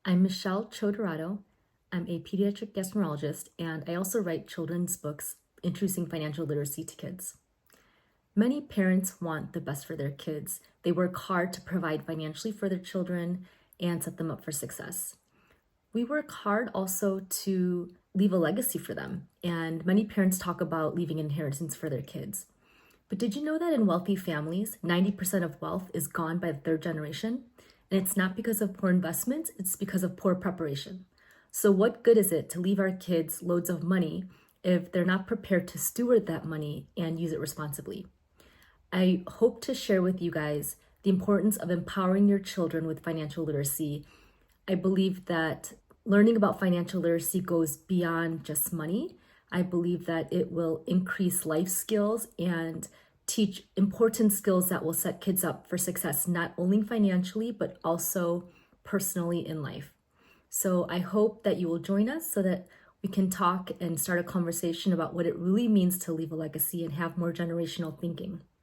I'm Michele Cho-Dorado. I'm a pediatric gastroenterologist, and I also write children's books introducing financial literacy to kids. Many parents want the best for their kids. They work hard to provide financially for their children and set them up for success. We work hard also to leave a legacy for them, and many parents talk about leaving inheritance for their kids. But did you know that in wealthy families, 90% of wealth is gone by the third generation? And it's not because of poor investments, it's because of poor preparation. So, what good is it to leave our kids loads of money if they're not prepared to steward that money and use it responsibly? I hope to share with you guys the importance of empowering your children with financial literacy. I believe that learning about financial literacy goes beyond just money. I believe that it will increase life skills and teach important skills that will set kids up for success, not only financially, but also personally in life. So I hope that you will join us so that we can talk and start a conversation about what it really means to leave a legacy and have more generational thinking.